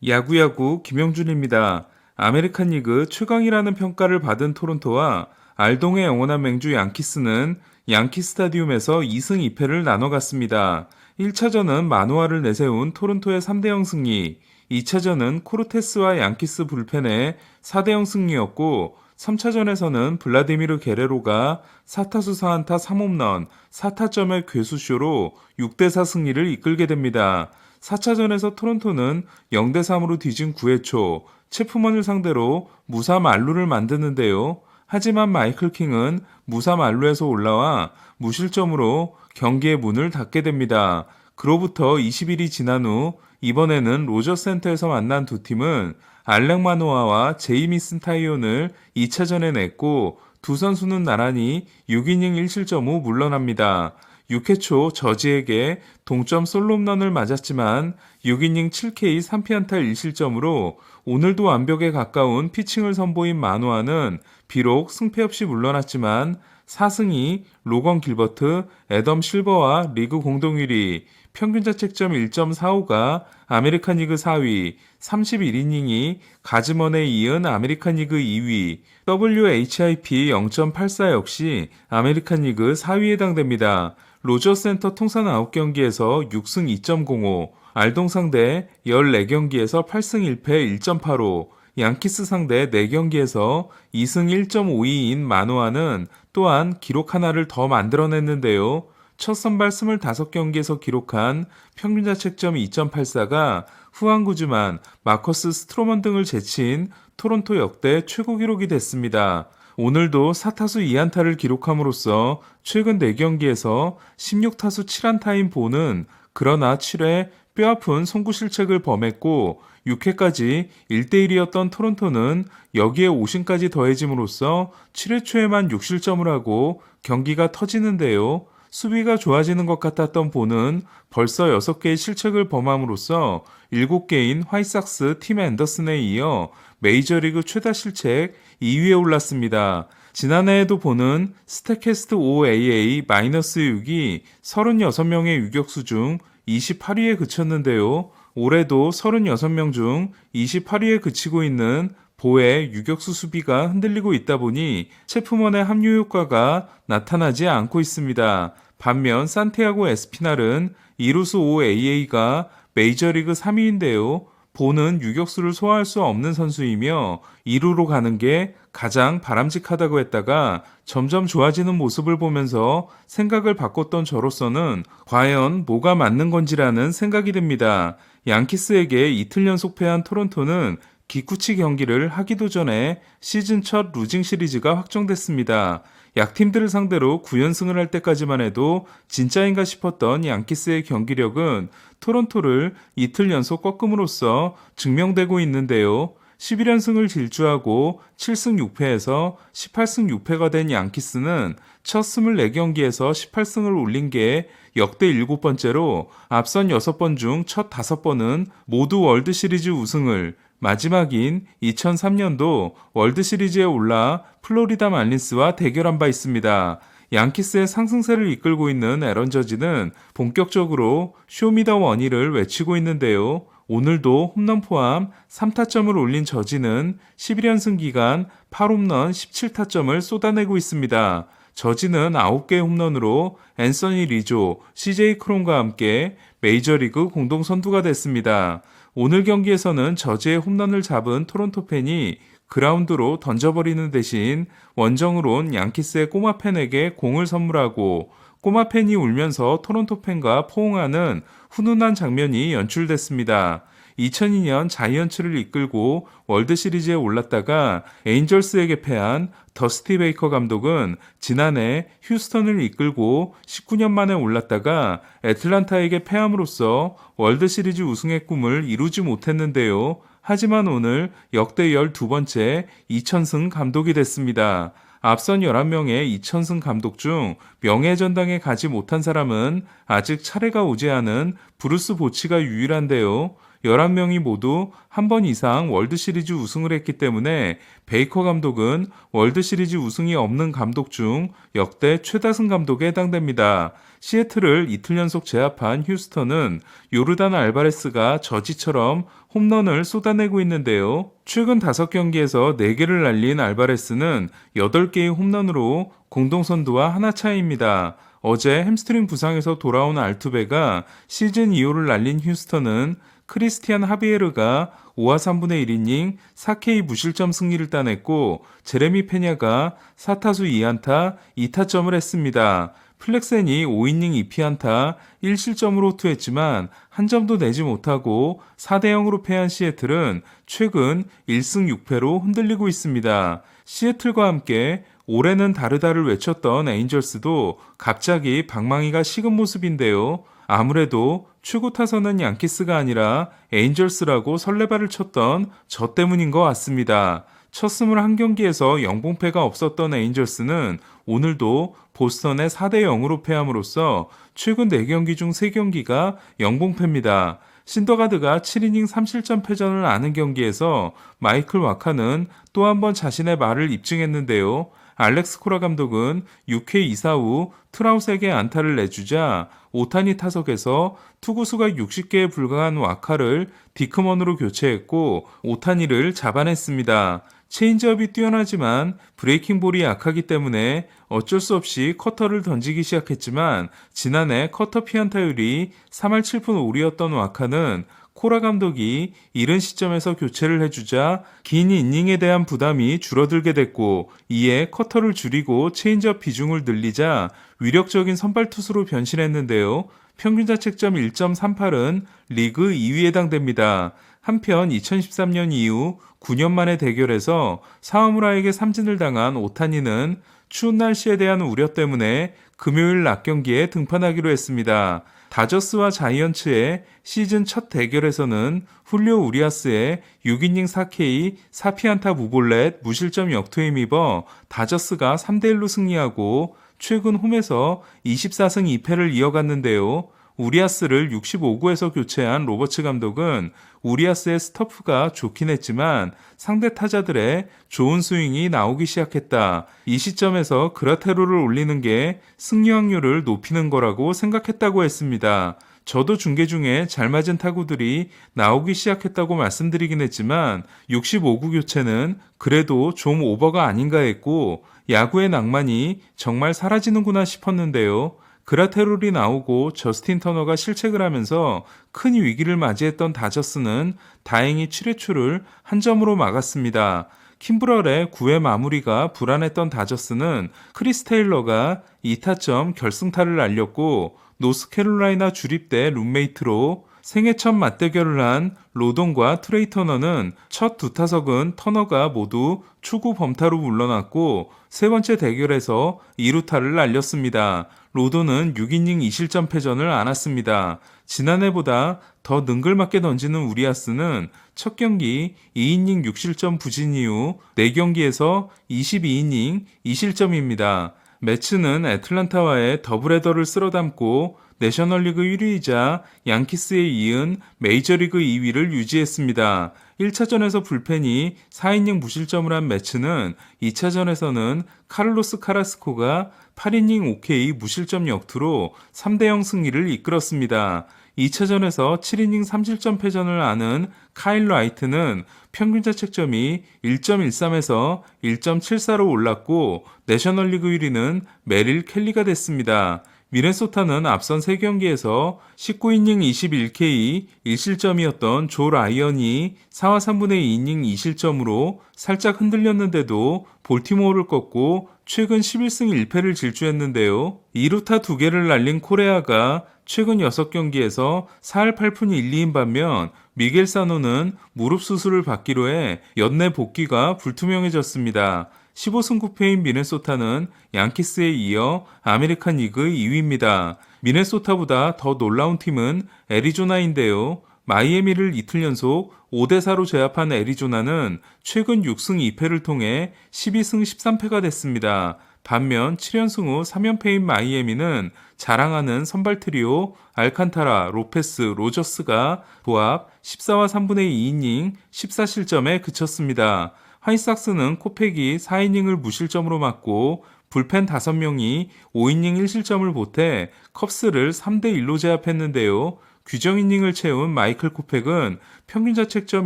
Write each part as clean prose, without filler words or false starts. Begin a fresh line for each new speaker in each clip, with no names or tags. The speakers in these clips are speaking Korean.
야구야구 김영준입니다. 아메리칸 리그 최강이라는 평가를 받은 토론토와 알동의 영원한 맹주 양키스는 양키 스타디움에서 2승 2패를 나눠 갔습니다. 1차전은 마누아를 내세운 토론토의 3대0 승리, 2차전은 코르테스와 양키스 불펜의 4대0 승리였고 3차전에서는 블라디미르 게레로가 4타수 4안타 3홈런, 4타점의 괴수쇼로 6대4 승리를 이끌게 됩니다. 4차전에서 토론토는 0대3으로 뒤진 9회 초 체프먼을 상대로 무사 만루를 만드는데요. 하지만 마이클 킹은 무사 만루에서 올라와 무실점으로 경기의 문을 닫게 됩니다. 그로부터 20일이 지난 후 이번에는 로저스 센터에서 만난 두 팀은 알렉 마노아와 제이미슨 타이온을 2차전에 냈고 두 선수는 나란히 6이닝 1실점 후 물러납니다. 6회 초 저지에게 동점 솔로 홈런을 맞았지만 6이닝 7K 3피안타 1실점으로 오늘도 완벽에 가까운 피칭을 선보인 마누아는 비록 승패 없이 물러났지만 4승이 로건 길버트, 애덤 실버와 리그 공동 1위, 평균 자책점 1.45가 아메리칸 리그 4위, 31이닝이 가즈먼에 이은 아메리칸 리그 2위, WHIP 0.84 역시 아메리칸 리그 4위에 해당됩니다. 로저스 센터 통산 9경기에서 6승 2.05, 알동 상대 14경기에서 8승 1패 1.85, 양키스 상대 4경기에서 2승 1.52인 마누아는 또한 기록 하나를 더 만들어냈는데요. 첫 선발 25경기에서 기록한 평균 자책점 2.84가 후안 구즈만, 마커스 스트로먼 등을 제친 토론토 역대 최고 기록이 됐습니다. 오늘도 4타수 2안타를 기록함으로써 최근 4경기에서 16타수 7안타인 보는 그러나 7회 뼈아픈 송구 실책을 범했고 6회까지 1대1이었던 토론토는 여기에 오신까지 더해짐으로써 7회 초에만 6실점을 하고 경기가 터지는데요. 수비가 좋아지는 것 같았던 보는 벌써 6개의 실책을 범함으로써 7개인 화이삭스 팀 앤더슨에 이어 메이저리그 최다 실책 2위에 올랐습니다. 지난해에도 보는 스태캐스트 OAA-6이 36명의 유격수 중 28위에 그쳤는데요. 올해도 36명 중 28위에 그치고 있는 보의 유격수 수비가 흔들리고 있다 보니 체프먼의 합류 효과가 나타나지 않고 있습니다. 반면 산티아고 에스피날은 이루스 OAA가 메이저리그 3위인데요. 보는 유격수를 소화할 수 없는 선수이며 2루로 가는 게 가장 바람직하다고 했다가 점점 좋아지는 모습을 보면서 생각을 바꿨던 저로서는 과연 뭐가 맞는 건지라는 생각이 듭니다. 양키스에게 이틀 연속 패한 토론토는 기쿠치 경기를 하기도 전에 시즌 첫 루징 시리즈가 확정됐습니다. 약팀들을 상대로 9연승을 할 때까지만 해도 진짜인가 싶었던 양키스의 경기력은 토론토를 이틀 연속 꺾음으로써 증명되고 있는데요. 11연승을 질주하고 7승 6패에서 18승 6패가 된 양키스는 첫 24경기에서 18승을 올린 게 역대 7번째로 앞선 6번 중 첫 5번은 모두 월드시리즈 우승을, 마지막인 2003년도 월드시리즈에 올라 플로리다 말린스와 대결한 바 있습니다. 양키스의 상승세를 이끌고 있는 애런 저지는 본격적으로 쇼미더 원희를 외치고 있는데요. 오늘도 홈런 포함 3타점을 올린 저지는 11연승 기간 8홈런 17타점을 쏟아내고 있습니다. 저지는 9개의 홈런으로 앤서니 리조, CJ 크론과 함께 메이저리그 공동 선두가 됐습니다. 오늘 경기에서는 저지의 홈런을 잡은 토론토 팬이 그라운드로 던져버리는 대신 원정으로 온 양키스의 꼬마 팬에게 공을 선물하고 꼬마 팬이 울면서 토론토 팬과 포옹하는 훈훈한 장면이 연출됐습니다. 2002년 자이언츠를 이끌고 월드시리즈에 올랐다가 에인절스에게 패한 더스티 베이커 감독은 지난해 휴스턴을 이끌고 19년 만에 올랐다가 애틀란타에게 패함으로써 월드시리즈 우승의 꿈을 이루지 못했는데요. 하지만 오늘 역대 12번째 2000승 감독이 됐습니다. 앞선 11명의 2000승 감독 중 명예전당에 가지 못한 사람은 아직 차례가 오지 않은 브루스 보치가 유일한데요. 11명이 모두 한 번 이상 월드시리즈 우승을 했기 때문에 베이커 감독은 월드시리즈 우승이 없는 감독 중 역대 최다승 감독에 해당됩니다. 시애틀을 이틀 연속 제압한 휴스턴은 요르단 알바레스가 저지처럼 홈런을 쏟아내고 있는데요. 최근 5경기에서 4개를 날린 알바레스는 8개의 홈런으로 공동선두와 하나 차이입니다. 어제 햄스트링 부상에서 돌아온 알투베가 시즌 2호를 날린 휴스턴은 크리스티안 하비에르가 5와 3분의 1이닝 4K 무실점 승리를 따냈고 제레미 페냐가 4타수 2안타 2타점을 했습니다. 플렉센이 5이닝 2피안타 1실점으로 호투했지만 한 점도 내지 못하고 4대0으로 패한 시애틀은 최근 1승 6패로 흔들리고 있습니다. 시애틀과 함께 올해는 다르다를 외쳤던 에인절스도 갑자기 방망이가 식은 모습인데요. 아무래도 최고 타선은 양키스가 아니라 에인절스라고 설레발을 쳤던 저 때문인 것 같습니다. 첫 21경기에서 영봉패가 없었던 에인절스는 오늘도 보스턴에 4대0으로 패함으로써 최근 4경기 중 3경기가 영봉패입니다. 신더가드가 7이닝 3실점 패전을 아는 경기에서 마이클 와카는 또 한 번 자신의 말을 입증했는데요. 알렉스 코라 감독은 6회 이사 후 트라우스에게 안타를 내주자 오타니 타석에서 투구수가 60개에 불과한 와카를 디크먼으로 교체했고 오타니를 잡아냈습니다. 체인지업이 뛰어나지만 브레이킹볼이 약하기 때문에 어쩔 수 없이 커터를 던지기 시작했지만 지난해 커터 피안타율이 3할 7푼 5리였던 와카는 코라 감독이 이른 시점에서 교체를 해주자 긴 이닝에 대한 부담이 줄어들게 됐고 이에 커터를 줄이고 체인지업 비중을 늘리자 위력적인 선발 투수로 변신했는데요. 평균 자책점 1.38은 리그 2위에 해당됩니다. 한편 2013년 이후 9년 만의 대결에서 사와무라에게 삼진을 당한 오타니는 추운 날씨에 대한 우려 때문에 금요일 낮 경기에 등판하기로 했습니다. 다저스와 자이언츠의 시즌 첫 대결에서는 훌리오 우리아스의 6이닝 4K 4피안타 무볼넷 무실점 역투에 힘입어 다저스가 3대1로 승리하고 최근 홈에서 24승 2패를 이어갔는데요. 우리아스를 65구에서 교체한 로버츠 감독은 우리아스의 스터프가 좋긴 했지만 상대 타자들의 좋은 스윙이 나오기 시작했다. 이 시점에서 그라테로를 올리는 게 승리 확률을 높이는 거라고 생각했다고 했습니다. 저도 중계 중에 잘 맞은 타구들이 나오기 시작했다고 말씀드리긴 했지만 65구 교체는 그래도 좀 오버가 아닌가 했고 야구의 낭만이 정말 사라지는구나 싶었는데요. 그라테롤이 나오고 저스틴 터너가 실책을 하면서 큰 위기를 맞이했던 다저스는 다행히 7회초를 한 점으로 막았습니다. 킴브럴의 9회 마무리가 불안했던 다저스는 크리스 테일러가 2타점 결승타를 날렸고 노스캐롤라이나 주립대 룸메이트로 생애 첫 맞대결을 한 로돈과 트레이 터너는 첫 두 타석은 터너가 모두 초구 범타로 물러났고 세 번째 대결에서 2루타를 날렸습니다. 로돈은 6이닝 2실점 패전을 안았습니다. 지난해보다 더 능글맞게 던지는 우리아스는 첫 경기 2이닝 6실점 부진 이후 4경기에서 22이닝 2실점입니다. 매츠는 애틀란타와의 더블헤더를 쓸어담고 내셔널리그 1위이자 양키스에 이은 메이저리그 2위를 유지했습니다. 1차전에서 불펜이 4이닝 무실점을 한 매츠는 2차전에서는 카를로스 카라스코가 8이닝 5K 무실점 역투로 3대0 승리를 이끌었습니다. 2차전에서 7이닝 3실점 패전을 아는 카일 라이트는 평균 자책점이 1.13에서 1.74로 올랐고 내셔널리그 1위는 메릴 켈리가 됐습니다. 미네소타는 앞선 3경기에서 19이닝 21K 1실점이었던 조 라이언이 4와 3분의 2이닝 2실점으로 살짝 흔들렸는데도 볼티모어를 꺾고 최근 11승 1패를 질주했는데요. 2루타 2개를 날린 코레아가 최근 6경기에서 4할 8푼 1, 2인 반면 미겔 사노는 무릎 수술을 받기로 해 연내 복귀가 불투명해졌습니다. 15승 9패인 미네소타는 양키스에 이어 아메리칸 리그 2위입니다. 미네소타보다 더 놀라운 팀은 애리조나인데요. 마이애미를 이틀 연속 5대4로 제압한 애리조나는 최근 6승 2패를 통해 12승 13패가 됐습니다. 반면 7연승 후 3연패인 마이애미는 자랑하는 선발 트리오 알칸타라, 로페스, 로저스가 조합 14와 3분의 2이닝 14실점에 그쳤습니다. 화이삭스는 코팩이 4이닝을 무실점으로 맞고 불펜 5명이 5이닝 1실점을 보태 컵스를 3대1로 제압했는데요. 규정 이닝을 채운 마이클 코팩은 평균자책점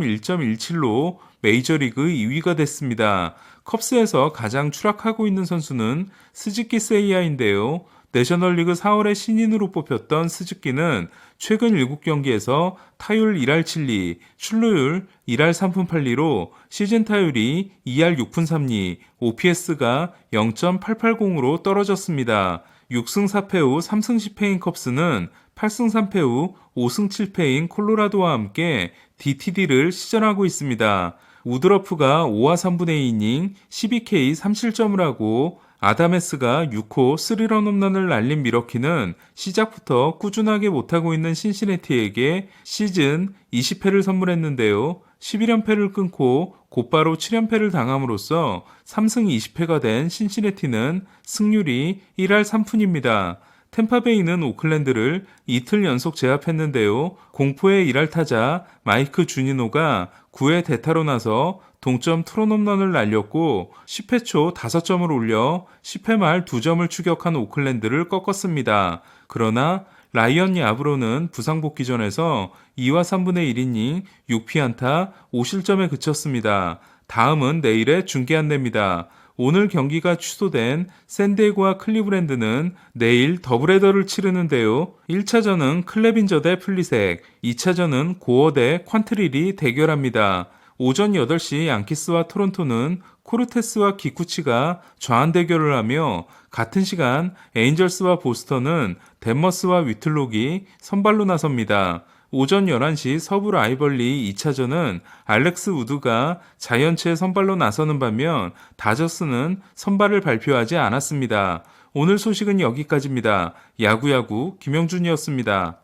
1.17로 메이저리그 2위가 됐습니다. 컵스에서 가장 추락하고 있는 선수는 스즈키 세이야인데요. 내셔널리그 4월에 신인으로 뽑혔던 스즈키는 최근 7경기에서 타율 1할 7리, 출루율 1할 3푼 8리로 시즌 타율이 2할 6푼 3리, OPS가 0.880으로 떨어졌습니다. 6승 4패 후 3승 10패인 컵스는 8승 3패 후 5승 7패인 콜로라도와 함께 DTD를 시전하고 있습니다. 우드러프가 5와 3분의 2이닝 12K 3실점을 하고 아다메스가 6호 3런 홈런을 날린 미러키는 시작부터 꾸준하게 못하고 있는 신시내티에게 시즌 20패를 선물했는데요. 11연패를 끊고 곧바로 7연패를 당함으로써 3승 20패가 된 신시내티는 승률이 1할 3푼입니다. 템파베이는 오클랜드를 이틀 연속 제압했는데요. 공포의 1할 타자 마이크 주니노가 9회 대타로 나서 동점 투런 홈런을 날렸고 10회 초 5점을 올려 10회 말 2점을 추격한 오클랜드를 꺾었습니다. 그러나 라이언 야브로는 부상 복귀전에서 2와 3분의 1이닝 6피안타 5실점에 그쳤습니다. 다음은 내일의 중계 안내입니다. 오늘 경기가 취소된 샌디에고와 클리브랜드는 내일 더블헤더를 치르는데요. 1차전은 클레빈저 대 플리색, 2차전은 고어 대 퀀트릴이 대결합니다. 오전 8시 양키스와 토론토는 코르테스와 기쿠치가 좌한 대결을 하며 같은 시간 에인절스와 보스턴은 덴머스와 위틀록이 선발로 나섭니다. 오전 11시 서부 라이벌리 2차전은 알렉스 우드가 자이언츠의 선발로 나서는 반면 다저스는 선발을 발표하지 않았습니다. 오늘 소식은 여기까지입니다. 야구야구 김영준이었습니다.